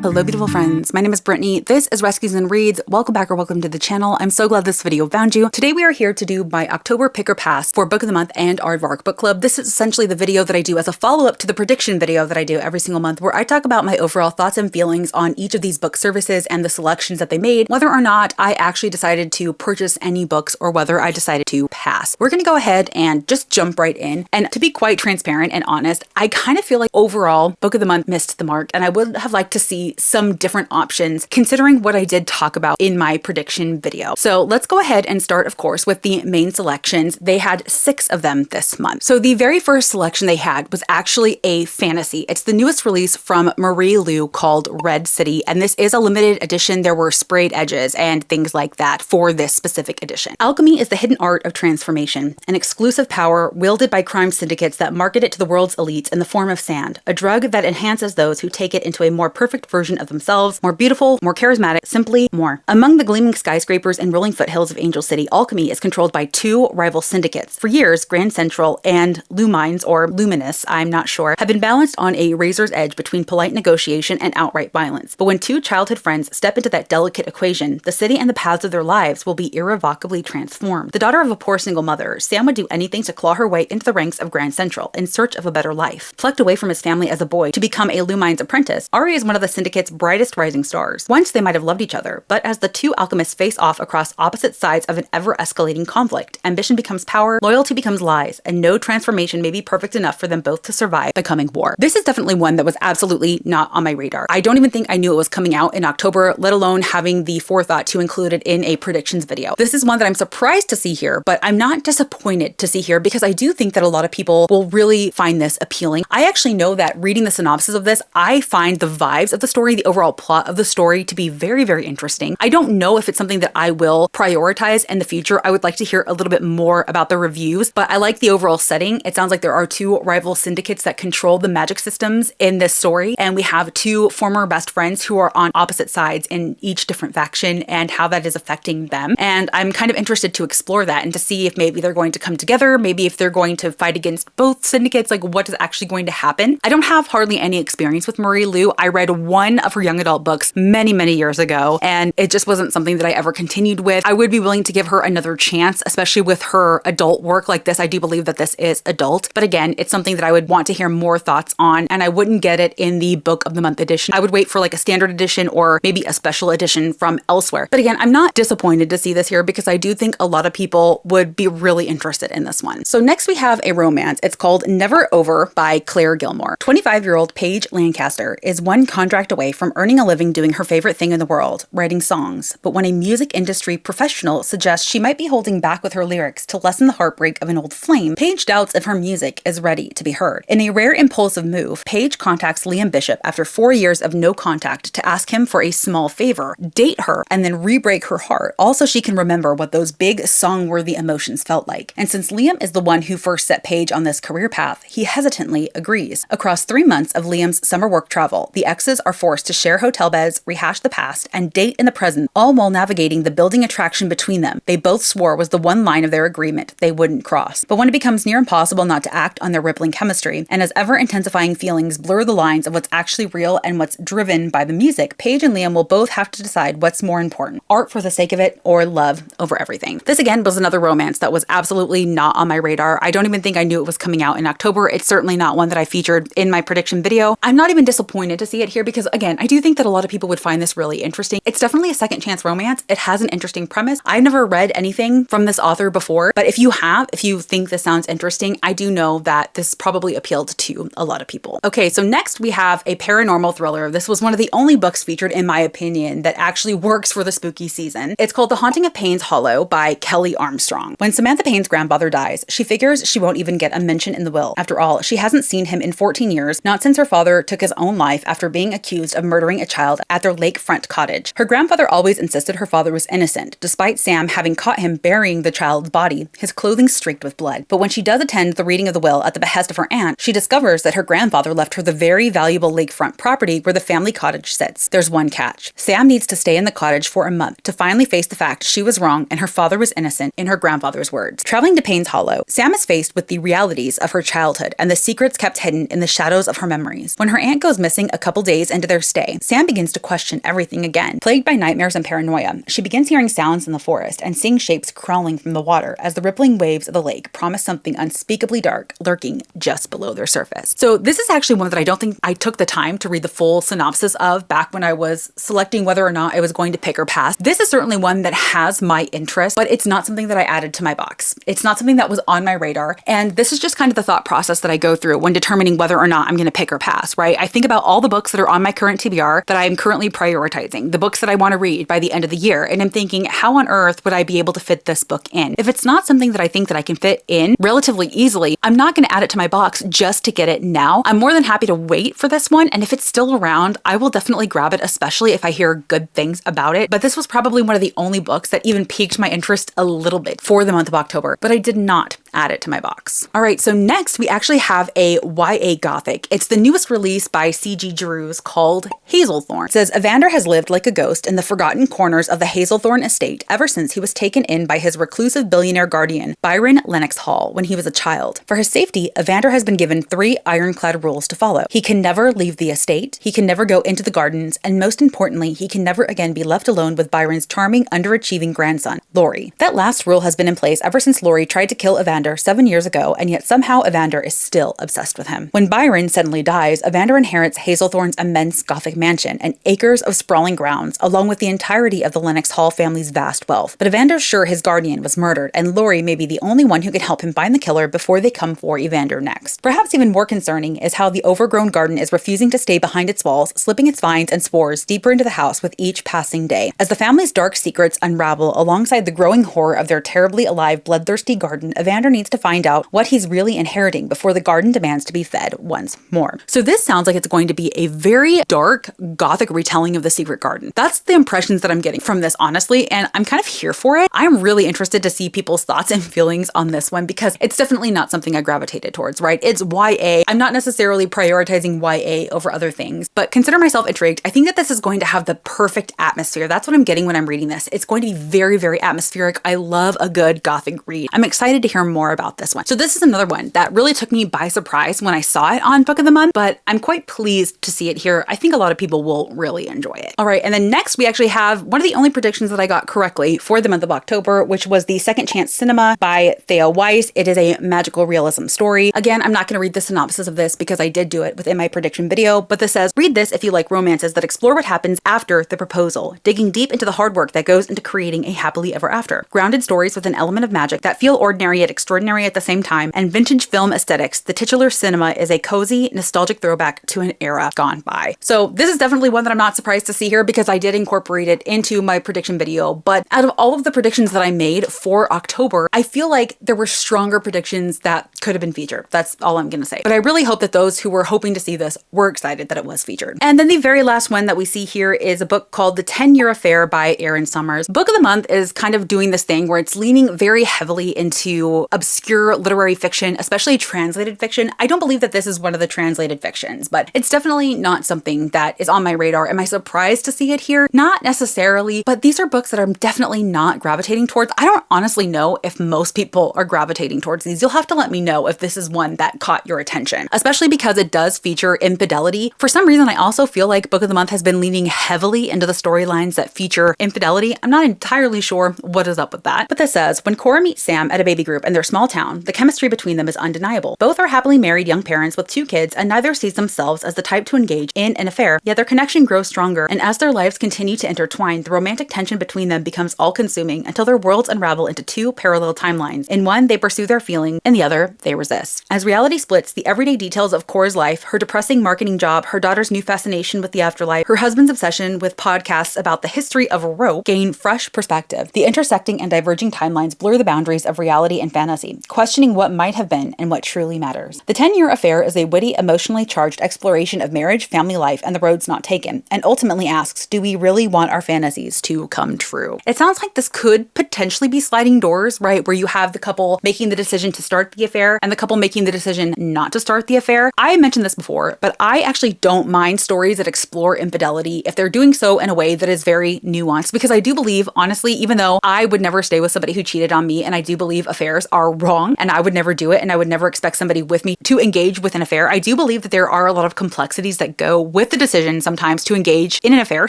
Hello beautiful friends, my name is Brittany. This is Rescues and Reads. Welcome back or welcome to the channel. I'm so glad this video found you. Today we are here to do my October pick or pass for Book of the Month and Aardvark Book Club. This is essentially the video that I do as a follow-up to the prediction video that I do every single month, where I talk about my overall thoughts and feelings on each of these book services and the selections that they made, whether or not I actually decided to purchase any books or whether I decided to pass. We're gonna go ahead and just jump right in. And to be quite transparent and honest, I kind of feel like overall Book of the Month missed the mark, and I would have liked to see some different options considering what I did talk about in my prediction video. So let's go ahead and start, of course, with the main selections. They had 6 of them this month. So the very first selection they had was actually a fantasy. It's the newest release from Marie Lu called Red City, and this is a limited edition. There were sprayed edges and things like that for this specific edition. Alchemy is the hidden art of transformation, an exclusive power wielded by crime syndicates that market it to the world's elites in the form of sand, a drug that enhances those who take it into a more perfect version of themselves, more beautiful, more charismatic, simply more. Among the gleaming skyscrapers and rolling foothills of Angel City, Alchemy is controlled by 2 rival syndicates. For years, Grand Central and Lumines, or Luminous, I'm not sure, have been balanced on a razor's edge between polite negotiation and outright violence. But when 2 childhood friends step into that delicate equation, the city and the paths of their lives will be irrevocably transformed. The daughter of a poor single mother, Sam would do anything to claw her way into the ranks of Grand Central in search of a better life. Plucked away from his family as a boy to become a Lumines apprentice, Ari is one of the syndicate's brightest rising stars. Once they might have loved each other, but as the 2 alchemists face off across opposite sides of an ever-escalating conflict, ambition becomes power, loyalty becomes lies, and no transformation may be perfect enough for them both to survive the coming war. This is definitely one that was absolutely not on my radar. I don't even think I knew it was coming out in October, let alone having the forethought to include it in a predictions video. This is one that I'm surprised to see here, but I'm not disappointed to see here because I do think that a lot of people will really find this appealing. I actually know that reading the synopsis of this, I find the vibes of the story, the overall plot of the story to be very, very interesting. I don't know if it's something that I will prioritize in the future. I would like to hear a little bit more about the reviews, but I like the overall setting. It sounds like there are 2 rival syndicates that control the magic systems in this story, and we have 2 former best friends who are on opposite sides in each different faction and how that is affecting them. And I'm kind of interested to explore that and to see if maybe they're going to come together, maybe if they're going to fight against both syndicates, like what is actually going to happen. I don't have hardly any experience with Marie Lu. I read one of her young adult books many years ago, and it just wasn't something that I ever continued with. I would be willing to give her another chance, especially with her adult work like this. I do believe that this is adult, but again, it's something that I would want to hear more thoughts on, and I wouldn't get it in the Book of the Month edition. I would wait for like a standard edition or maybe a special edition from elsewhere. But again, I'm not disappointed to see this here because I do think a lot of people would be really interested in this one. So next we have a romance. It's called Never Over by Claire Gilmore. 25-year-old Paige Lancaster is one contract away from earning a living doing her favorite thing in the world, writing songs. But when a music industry professional suggests she might be holding back with her lyrics to lessen the heartbreak of an old flame, Paige doubts if her music is ready to be heard. In a rare impulsive move, Paige contacts Liam Bishop after 4 years of no contact to ask him for a small favor, date her, and then re-break her heart. Also, she can remember what those big song-worthy emotions felt like. And since Liam is the one who first set Paige on this career path, he hesitantly agrees. Across 3 months of Liam's summer work travel, the exes are forced to share hotel beds, rehash the past, and date in the present, all while navigating the building attraction between them they both swore was the one line of their agreement they wouldn't cross. But when it becomes near impossible not to act on their rippling chemistry, and as ever-intensifying feelings blur the lines of what's actually real and what's driven by the music, Paige and Liam will both have to decide what's more important, art for the sake of it or love over everything. This again was another romance that was absolutely not on my radar. I don't even think I knew it was coming out in October. It's certainly not one that I featured in my prediction video. I'm not even disappointed to see it here because again, I do think that a lot of people would find this really interesting. It's definitely a second chance romance. It has an interesting premise. I've never read anything from this author before, but if you think this sounds interesting, I do know that this probably appealed to a lot of people. Okay, so next we have a paranormal thriller. This was one of the only books featured, in my opinion, that actually works for the spooky season. It's called The Haunting of Payne's Hollow by Kelly Armstrong. When Samantha Payne's grandfather dies, she figures she won't even get a mention in the will. After all, she hasn't seen him in 14 years, not since her father took his own life after being accused of murdering a child at their lakefront cottage. Her grandfather always insisted her father was innocent, despite Sam having caught him burying the child's body, his clothing streaked with blood. But when she does attend the reading of the will at the behest of her aunt, she discovers that her grandfather left her the very valuable lakefront property where the family cottage sits. There's one catch. Sam needs to stay in the cottage for a month to finally face the fact she was wrong and her father was innocent, in her grandfather's words. Traveling to Payne's Hollow, Sam is faced with the realities of her childhood and the secrets kept hidden in the shadows of her memories. When her aunt goes missing a couple days into their stay, Sam begins to question everything again. Plagued by nightmares and paranoia, she begins hearing sounds in the forest and seeing shapes crawling from the water as the rippling waves of the lake promise something unspeakably dark lurking just below their surface. So this is actually one that I don't think I took the time to read the full synopsis of back when I was selecting whether or not I was going to pick or pass. This is certainly one that has my interest, but it's not something that I added to my box. It's not something that was on my radar. And this is just kind of the thought process that I go through when determining whether or not I'm going to pick or pass, right? I think about all the books that are on my current TBR that I am currently prioritizing, the books that I want to read by the end of the year. And I'm thinking, how on earth would I be able to fit this book in? If it's not something that I think that I can fit in relatively easily, I'm not going to add it to my box just to get it now. I'm more than happy to wait for this one. And if it's still around, I will definitely grab it, especially if I hear good things about it. But this was probably one of the only books that even piqued my interest a little bit for the month of October, but I did not add it to my box. All right, so next we actually have a YA Gothic. It's the newest release by C.G. Drews called Hazelthorn. It says, Evander has lived like a ghost in the forgotten corners of the Hazelthorn estate ever since he was taken in by his reclusive billionaire guardian, Byron Lennox Hall, when he was a child. For his safety, Evander has been given 3 ironclad rules to follow. He can never leave the estate, he can never go into the gardens, and most importantly, he can never again be left alone with Byron's charming, underachieving grandson, Laurie. That last rule has been in place ever since Laurie tried to kill Evander 7 years ago, and yet somehow Evander is still obsessed with him. When Byron suddenly dies, Evander inherits Hazelthorn's immense Gothic mansion and acres of sprawling grounds, along with the entirety of the Lennox Hall family's vast wealth. But Evander's sure his guardian was murdered, and Laurie may be the only one who can help him find the killer before they come for Evander next. Perhaps even more concerning is how the overgrown garden is refusing to stay behind its walls, slipping its vines and spores deeper into the house with each passing day. As the family's dark secrets unravel alongside the growing horror of their terribly alive, bloodthirsty garden, Evander needs to find out what he's really inheriting before the garden demands to be fed once more. So this sounds like it's going to be a very dark, Gothic retelling of the Secret Garden. That's the impressions that I'm getting from this, honestly, and I'm kind of here for it. I'm really interested to see people's thoughts and feelings on this one because it's definitely not something I gravitated towards, right? It's YA. I'm not necessarily prioritizing YA over other things, but consider myself intrigued. I think that this is going to have the perfect atmosphere. That's what I'm getting when I'm reading this. It's going to be very, very atmospheric. I love a good Gothic read. I'm excited to hear more about this one. So this is another one that really took me by surprise when I saw it on Book of the Month, but I'm quite pleased to see it here. I think a lot of people will really enjoy it. All right, and then next we actually have one of the only predictions that I got correctly for the month of October, which was the Second Chance Cinema by Thea Weiss. It is a magical realism story. Again, I'm not going to read the synopsis of this because I did do it within my prediction video, but this says, read this if you like romances that explore what happens after the proposal, digging deep into the hard work that goes into creating a happily ever after. Grounded stories with an element of magic that feel ordinary yet extraordinary at the same time, and vintage film aesthetics, the titular cinema is a cozy, nostalgic throwback to an era gone by. So this is definitely one that I'm not surprised to see here because I did incorporate it into my prediction video, but out of all of the predictions that I made for October, I feel like there were stronger predictions that could have been featured. That's all I'm gonna say. But I really hope that those who were hoping to see this were excited that it was featured. And then the very last one that we see here is a book called The 10-Year Affair by Erin Summers. Book of the Month is kind of doing this thing where it's leaning very heavily into obscure literary fiction, especially translated fiction. I don't believe that this is one of the translated fictions, but it's definitely not something that is on my radar. Am I surprised to see it here? Not necessarily, but these are books that I'm definitely not gravitating towards. I don't honestly know if most people are gravitating towards these. You'll have to let me know if this is one that caught your attention, especially because it does feature infidelity. For some reason, I also feel like Book of the Month has been leaning heavily into the storylines that feature infidelity. I'm not entirely sure what is up with that, but this says, when Cora meets Sam at a baby group in their small town, the chemistry between them is undeniable. Both are happily married young parents with 2 kids, and neither sees themselves as the type to engage in an affair, yet their connection grows stronger, and as their lives continue to intertwine, the romantic tension between them becomes all-consuming until their worlds unravel into 2 parallel timelines. In one, they pursue their feeling, in the other, they resist. As reality splits, the everyday details of Cora's life, her depressing marketing job, her daughter's new fascination with the afterlife, her husband's obsession with podcasts about the history of rope gain fresh perspective. The intersecting and diverging timelines blur the boundaries of reality and fantasy, questioning what might have been and what truly matters. The 10-Year Affair is a witty, emotionally charged exploration of marriage, family life, and the roads not taken, and ultimately asks, do we really want our fantasies to come true? It sounds like this could potentially be sliding doors, right? Where you have the couple making the decision to start the affair and the couple making the decision not to start the affair. I mentioned this before, but I actually don't mind stories that explore infidelity if they're doing so in a way that is very nuanced, because I do believe, honestly, even though I would never stay with somebody who cheated on me, and I do believe affairs are are wrong and I would never do it and I would never expect somebody with me to engage with an affair. I do believe that there are a lot of complexities that go with the decision sometimes to engage in an affair.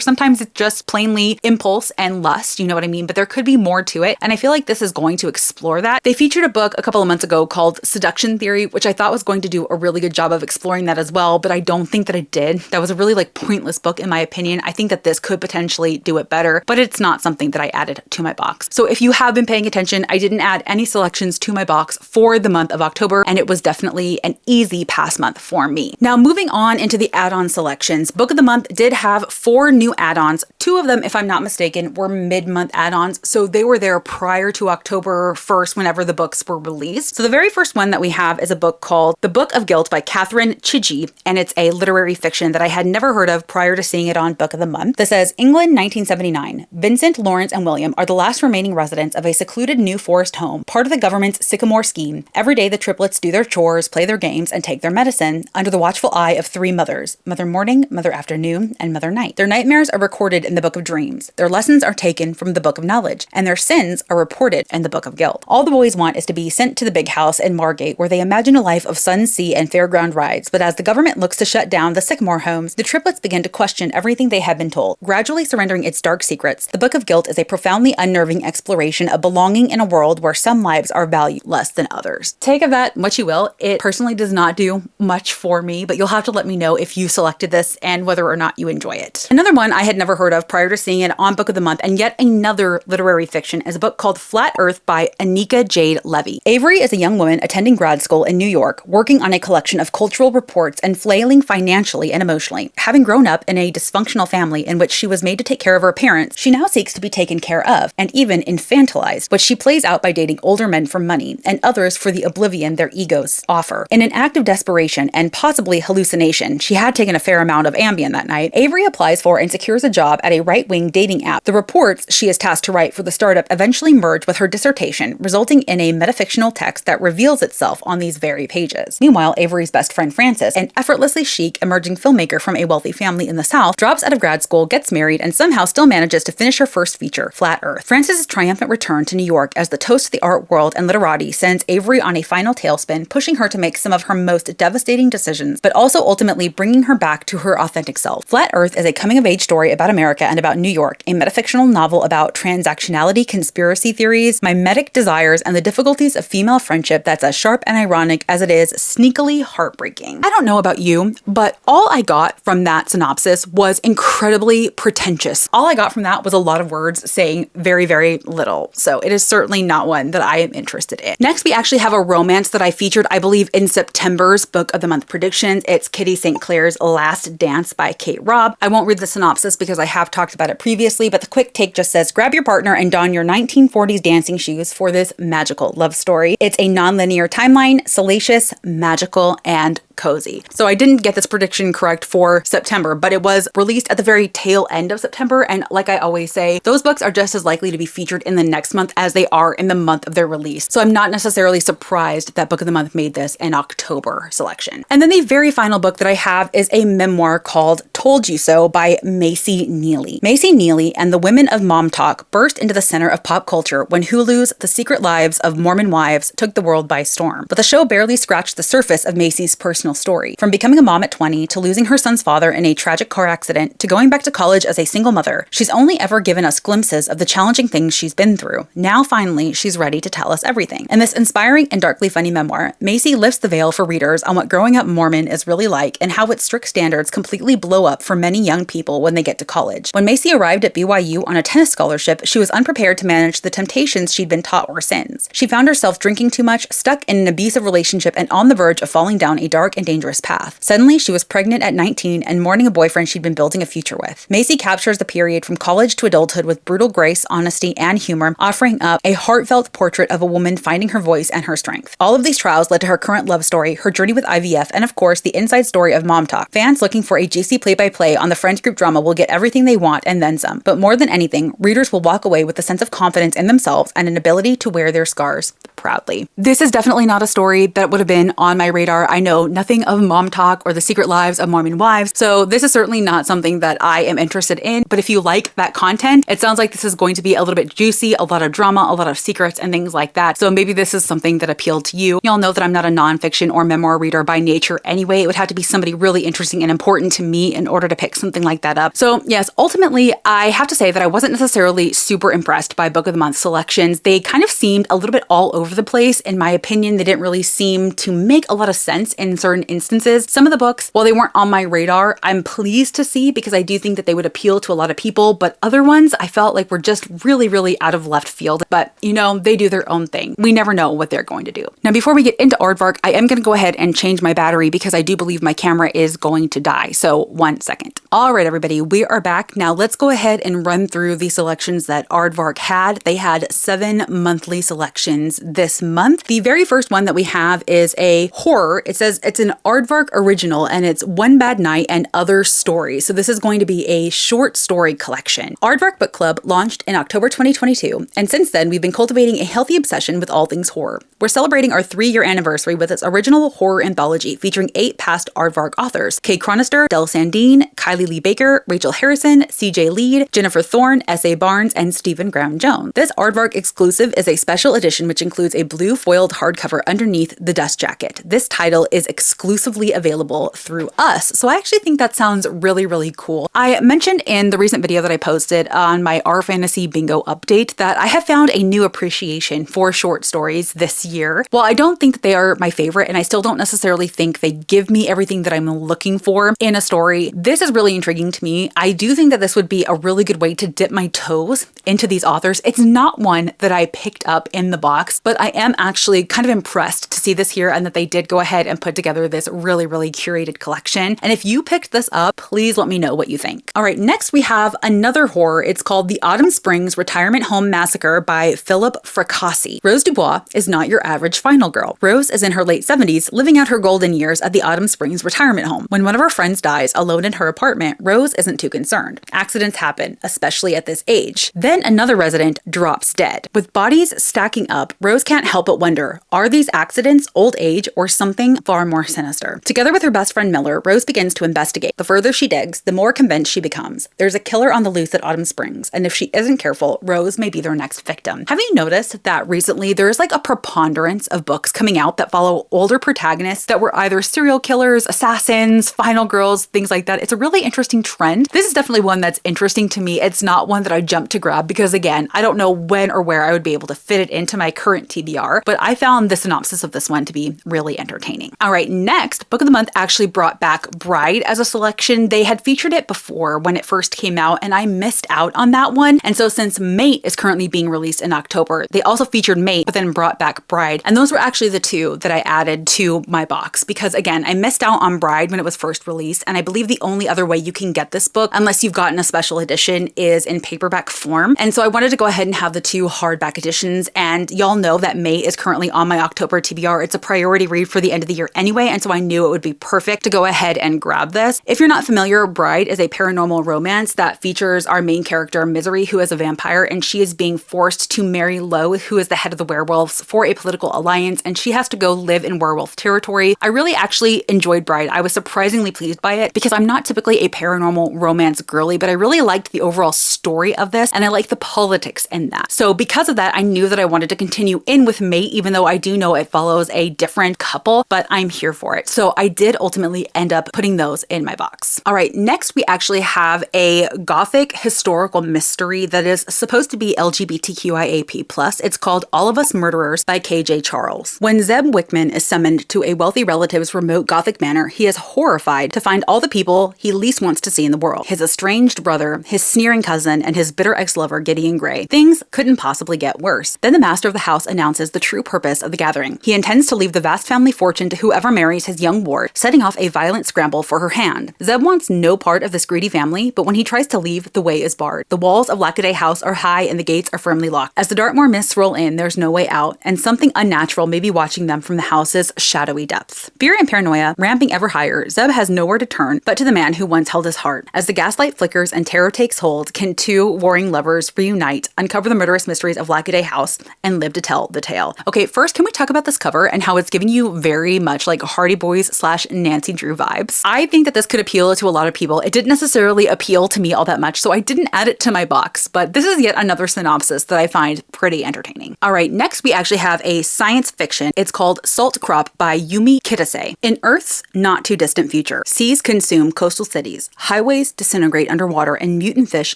Sometimes it's just plainly impulse and lust, you know what I mean? But there could be more to it. And I feel like this is going to explore that. They featured a book a couple of months ago called Seduction Theory, which I thought was going to do a really good job of exploring that as well, but I don't think that it did. That was a really pointless book in my opinion. I think that this could potentially do it better, but it's not something that I added to my box. So if you have been paying attention, I didn't add any selections to my box for the month of October, and it was definitely an easy pass month for me. Now moving on into the add-on selections, Book of the Month did have 4 new add-ons. 2 of them, if I'm not mistaken, were mid-month add-ons, so they were there prior to October 1st whenever the books were released. So the very first one that we have is a book called The Book of Guilt by Catherine Chigi, and it's a literary fiction that I had never heard of prior to seeing it on Book of the Month. This says, England, 1979. Vincent, Lawrence, and William are the last remaining residents of a secluded New Forest home, part of the government's Sycamore scheme. Every day the triplets do their chores, play their games, and take their medicine under the watchful eye of 3 mothers, Mother Morning, Mother Afternoon, and Mother Night. Their nightmares are recorded in the Book of Dreams. Their lessons are taken from the Book of Knowledge, and their sins are reported in the Book of Guilt. All the boys want is to be sent to the big house in Margate, where they imagine a life of sun, sea, and fairground rides. But as the government looks to shut down the Sycamore homes, the triplets begin to question everything they have been told. Gradually surrendering its dark secrets, the Book of Guilt is a profoundly unnerving exploration of belonging in a world where some lives are valued less than others. Take of that what you will. It personally does not do much for me, but you'll have to let me know if you selected this and whether or not you enjoy it. Another one I had never heard of prior to seeing it on Book of the Month, and yet another literary fiction, is a book called Flat Earth by Anika Jade Levy. Avery is a young woman attending grad school in New York, working on a collection of cultural reports and flailing financially and emotionally. Having grown up in a dysfunctional family in which she was made to take care of her parents, she now seeks to be taken care of and even infantilized, which she plays out by dating older men for money and others for the oblivion their egos offer. In an act of desperation and possibly hallucination, she had taken a fair amount of Ambien that night, Avery applies for and secures a job at a right-wing dating app. The reports she is tasked to write for the startup eventually merge with her dissertation, resulting in a metafictional text that reveals itself on these very pages. Meanwhile, Avery's best friend Francis, an effortlessly chic emerging filmmaker from a wealthy family in the South, drops out of grad school, gets married, and somehow still manages to finish her first feature, Flat Earth. Francis's triumphant return to New York as the toast of the art world and literati sends Avery on a final tailspin, pushing her to make some of her most devastating decisions, but also ultimately bringing her back to her authentic self. Flat Earth is a coming-of-age story about America and about New York, a metafictional novel about transactionality, conspiracy theories, mimetic desires, and the difficulties of female friendship that's as sharp and ironic as it is sneakily heartbreaking. I don't know about you, but all I got from that synopsis was incredibly pretentious. All I got from that was a lot of words saying very, very little. So it is certainly not one that I am interested in. Next, we actually have a romance that I featured, I believe, in September's Book of the Month predictions. It's Kitty St. Clair's Last Dance by Kate Robb. I won't read the synopsis because I have talked about it previously, but the quick take just says, grab your partner and don your 1940s dancing shoes for this magical love story. It's a non-linear timeline, salacious, magical, and cozy. So I didn't get this prediction correct for September, but it was released at the very tail end of September. And like I always say, those books are just as likely to be featured in the next month as they are in the month of their release. So I'm not necessarily surprised that Book of the Month made this an October selection. And then the very final book that I have is a memoir called Told You So by Macy Neely. Macy Neely and the women of Mom Talk burst into the center of pop culture when Hulu's The Secret Lives of Mormon Wives took the world by storm. But the show barely scratched the surface of Macy's personal story. From becoming a mom at 20 to losing her son's father in a tragic car accident to going back to college as a single mother, she's only ever given us glimpses of the challenging things she's been through. Now finally, she's ready to tell us everything. In this inspiring and darkly funny memoir, Macy lifts the veil for readers on what growing up Mormon is really like and how its strict standards completely blow up for many young people when they get to college. When Macy arrived at BYU on a tennis scholarship, she was unprepared to manage the temptations she'd been taught were sins. She found herself drinking too much, stuck in an abusive relationship, and on the verge of falling down a dark and dangerous path. Suddenly, she was pregnant at 19 and mourning a boyfriend she'd been building a future with. Macy captures the period from college to adulthood with brutal grace, honesty, and humor, offering up a heartfelt portrait of a woman finding her voice and her strength. All of these trials led to her current love story, her journey with IVF, and of course, the inside story of Mom Talk. Fans looking for a juicy play play-by-play on the friend group drama will get everything they want and then some. But more than anything, readers will walk away with a sense of confidence in themselves and an ability to wear their scars proudly. This is definitely not a story that would have been on my radar. I know nothing of Mom Talk or The Secret Lives of Mormon Wives, so this is certainly not something that I am interested in. But if you like that content, it sounds like this is going to be a little bit juicy, a lot of drama, a lot of secrets and things like that. So maybe this is something that appealed to you. Y'all know that I'm not a nonfiction or memoir reader by nature anyway. It would have to be somebody really interesting and important to me in order to pick something like that up. So yes, ultimately, I have to say that I wasn't necessarily super impressed by Book of the Month selections. They kind of seemed a little bit all over the place. In my opinion, they didn't really seem to make a lot of sense in certain instances. Some of the books, while they weren't on my radar, I'm pleased to see because I do think that they would appeal to a lot of people, but other ones I felt like were just really out of left field. But you know, they do their own thing. We never know what they're going to do. Now, before we get into Aardvark, I am going to go ahead and change my battery because I do believe my camera is going to die. So 1 second. All right, everybody, we are back. Now let's go ahead and run through the selections that Aardvark had. They had 7 monthly selections this month. The very first one that we have is a horror. It says it's an Aardvark original and it's One Bad Night and Other Stories. So this is going to be a short story collection. Aardvark Book Club launched in October 2022, and since then we've been cultivating a healthy obsession with all things horror. We're celebrating our 3-year anniversary with its original horror anthology featuring 8 past Aardvark authors: Kay Chronister, Del Sandine, Kylie Lee Baker, Rachel Harrison, CJ Lead, Jennifer Thorne, S.A. Barnes, and Stephen Graham Jones. This Aardvark exclusive is a special edition which includes a blue foiled hardcover underneath the dust jacket. This title is exclusively available through us, so I actually think that sounds really cool. I mentioned in the recent video that I posted on my Our Fantasy Bingo update that I have found a new appreciation for short stories this year. While I don't think that they are my favorite, and I still don't necessarily think they give me everything that I'm looking for in a story, this is really intriguing to me. I do think that this would be a really good way to dip my toes into these authors. It's not one that I picked up in the box, but I am actually kind of impressed to see this here and that they did go ahead and put together this really curated collection. And if you picked this up, please let me know what you think. All right, next we have another horror. It's called The Autumn Springs Retirement Home Massacre by Philip Fracassi. Rose Dubois is not your average final girl. Rose is in her late 70s, living out her golden years at the Autumn Springs retirement home. When one of her friends dies alone in her apartment, Rose isn't too concerned. Accidents happen, especially at this age. Then another resident drops dead. With bodies stacking up, Rose can't help but wonder, are these accidents old age or something far more sinister? Together with her best friend Miller, Rose begins to investigate. The further she digs, the more convinced she becomes. There's a killer on the loose at Autumn Springs, and if she isn't careful, Rose may be their next victim. Have you noticed that recently there's like a preponderance of books coming out that follow older protagonists that were either serial killers, assassins, final girls, things like that? It's a really interesting trend. This is definitely one that's interesting to me. It's not one that I jumped to grab because, again, I don't know when or where I would be able to fit it into my current TBR, but I found the synopsis of this one to be really entertaining. All right, next, Book of the Month actually brought back Bride as a selection. They had featured it before when it first came out, and I missed out on that one. And so since Mate is currently being released in October, they also featured Mate, but then brought back Bride. And those were actually the 2 that I added to my box because, again, I missed out on Bride when it was first released, and I believe the only other way you can get this book, unless you've gotten a special edition, is in paperback form. And so I wanted to go ahead and have the 2 hardback editions, and y'all know that Mate is currently on my October TBR. It's a priority read for the end of the year anyway, and so I knew it would be perfect to go ahead and grab this. If you're not familiar, Bride is a paranormal romance that features our main character, Misery, who is a vampire, and she is being forced to marry Lo, who is the head of the werewolves, for a political alliance, and she has to go live in werewolf territory. I really actually enjoyed Bride. I was surprisingly pleased by it because I'm not typically a paranormal romance girly, but I really liked the overall story of this, and I like the politics in that. So because of that, I knew that I wanted to continue in with Mate, even though I do know it follows a different couple, but I'm here for it. So I did ultimately end up putting those in my box. All right, next we actually have a gothic historical mystery that is supposed to be LGBTQIAP+. It's called All of Us Murderers by KJ Charles. When Zeb Wickman is summoned to a wealthy relative's remote gothic manor, he is horrified to find all the people he least wants to see in the world. His estranged brother, his sneering cousin, and his bitter ex-lover Gideon Grey. Things couldn't possibly get worse. Then the master of the house announces the true purpose of the gathering. He intends to leave the vast family fortune to whoever marries his young ward, setting off a violent scramble for her hand. Zeb wants no part of this greedy family, but when he tries to leave, the way is barred. The walls of Lackaday House are high and the gates are firmly locked. As the Dartmoor mists roll in, there's no way out, and something unnatural may be watching them from the house's shadowy depths. Fear and paranoia ramping ever higher, Zeb has nowhere to turn but to the the man who once held his heart. As the gaslight flickers and terror takes hold, can two warring lovers reunite, uncover the murderous mysteries of Lackaday House, and live to tell the tale. Okay, first, can we talk about this cover and how it's giving you very much like Hardy Boys / Nancy Drew vibes? I think that this could appeal to a lot of people. It didn't necessarily appeal to me all that much, so I didn't add it to my box, but this is yet another synopsis that I find pretty entertaining. All right, next we actually have a science fiction. It's called Salt Crop by Yumi Kitase. In Earth's not too distant future, seas consume coastal cities, highways disintegrate underwater, and mutant fish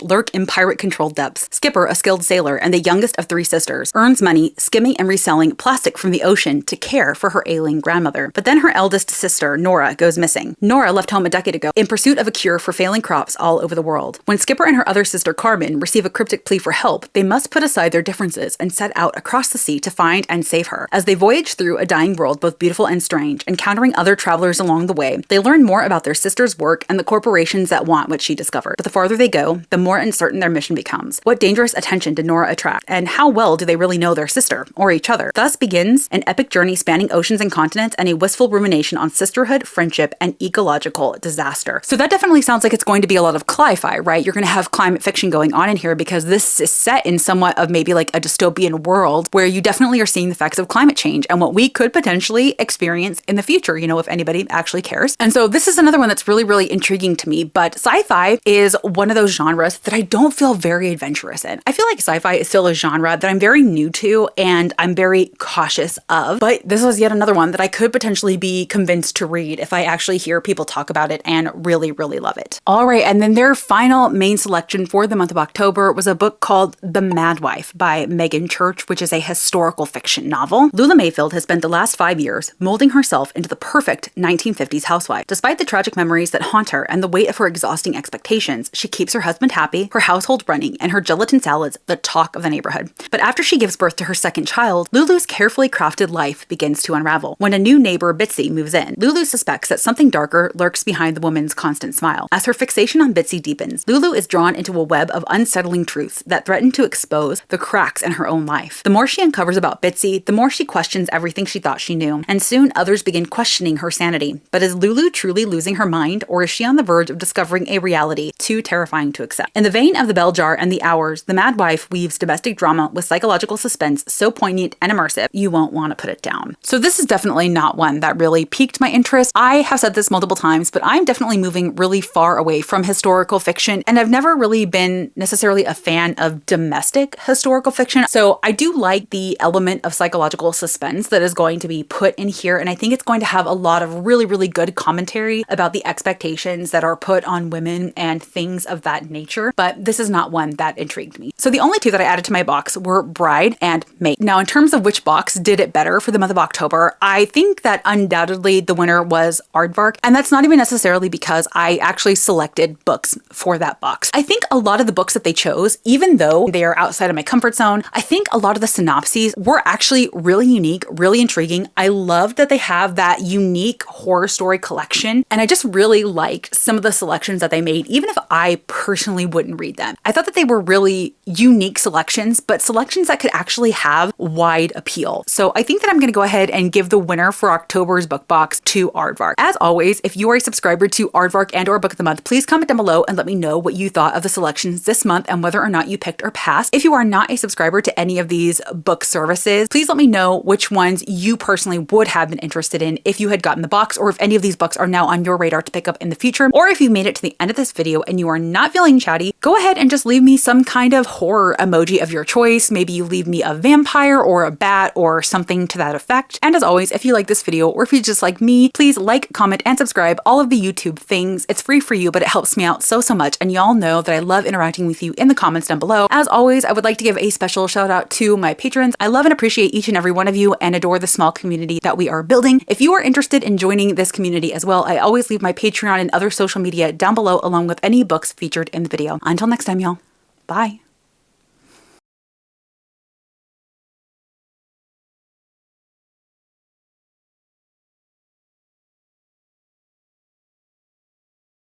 lurk in pirate-controlled depths. Skipper, a skilled sailor and the youngest of 3 sisters, earns money skimming and reselling plastic from the ocean to care for her ailing grandmother. But then her eldest sister, Nora, goes missing. Nora left home a decade ago in pursuit of a cure for failing crops all over the world. When Skipper and her other sister, Carmen, receive a cryptic plea for help, they must put aside their differences and set out across the sea to find and save her. As they voyage through a dying world, both beautiful and strange, encountering other travelers along the way, they learn more about their sister's work and the corporations that want what she discovered. But the farther they go, the more uncertain their mission becomes. What dangerous attention did Nora attract? And how well do they really know their sister, or each other? Thus begins an epic journey spanning oceans and continents and a wistful rumination on sisterhood, friendship, and ecological disaster. So that definitely sounds like it's going to be a lot of cli-fi, right? You're going to have climate fiction going on in here because this is set in somewhat of maybe like a dystopian world where you definitely are seeing the effects of climate change and what we could potentially experience in the future, you know, if anybody actually cares. And so this is another one that's really, really intriguing to me, but sci-fi is one of those genres that I don't feel very adventurous in. I feel like sci-fi is still a genre that I'm very new to and I'm very cautious of, but this was yet another one that I could potentially be convinced to read if I actually hear people talk about it and really, really love it. All right, and then their final main selection for the month of October was a book called The Mad Wife by Megan Church, which is a historical fiction novel. Lula Mayfield has spent the last 5 years molding herself into the perfect 1950s housewife. Despite the tragic memories that haunt her and the weight of her exhausting expectations, she keeps her husband happy, her household running, and her gelatin salads the talk of the neighborhood. But after she gives birth to her second child, Lulu's carefully crafted life begins to unravel. When a new neighbor, Bitsy, moves in, Lulu suspects that something darker lurks behind the woman's constant smile. As her fixation on Bitsy deepens, Lulu is drawn into a web of unsettling truths that threaten to expose the cracks in her own life. The more she uncovers about Bitsy, the more she questions everything she thought she knew, and soon others begin questioning her sanity. But is Lulu truly losing her mind, or is she on the verge of discovering a reality too terrifying to accept? In the vein of The Bell Jar and The Hours, The Mad Wife weaves domestic drama with psychological suspense so poignant and immersive, you won't want to put it down. So this is definitely not one that really piqued my interest. I have said this multiple times, but I'm definitely moving really far away from historical fiction, and I've never really been necessarily a fan of domestic historical fiction. So I do like the element of psychological suspense that is going to be put in here, and I think it's going to have a lot of really, really good commentary about the expectations that are put on women and things of that nature, but this is not one that intrigued me. So the only two that I added to my box were Bride and Mate. Now, in terms of which box did it better for the month of October, I think that undoubtedly the winner was Aardvark, and that's not even necessarily because I actually selected books for that box. I think a lot of the books that they chose, even though they are outside of my comfort zone, I think a lot of the synopses were actually really unique, really intriguing. I love that they have that unique horror story collection, and I just really liked some of the selections that they made, even if I personally wouldn't read them. I thought that they were really unique selections, but selections that could actually have wide appeal. So I think that I'm going to go ahead and give the winner for October's book box to Aardvark. As always, if you are a subscriber to Aardvark and or Book of the Month, please comment down below and let me know what you thought of the selections this month and whether or not you picked or passed. If you are not a subscriber to any of these book services, please let me know which ones you personally would have been interested in if you had gotten the box, or if any of these books are now on your radar to pick up in the future. Or if you made it to the end of this video and you are not feeling chatty, go ahead and just leave me some kind of horror emoji of your choice. Maybe you leave me a vampire or a bat or something to that effect. And as always, if you like this video or if you just like me, please like, comment, and subscribe, all of the YouTube things. It's free for you, but it helps me out so much. And y'all know that I love interacting with you in the comments down below. As always, I would like to give a special shout out to my patrons. I love and appreciate each and every one of you and adore the small community that we are building. If you are interested in joining this community as well, I always leave my Patreon and other social media down below, along with any books featured in the video. Until next time, y'all. Bye.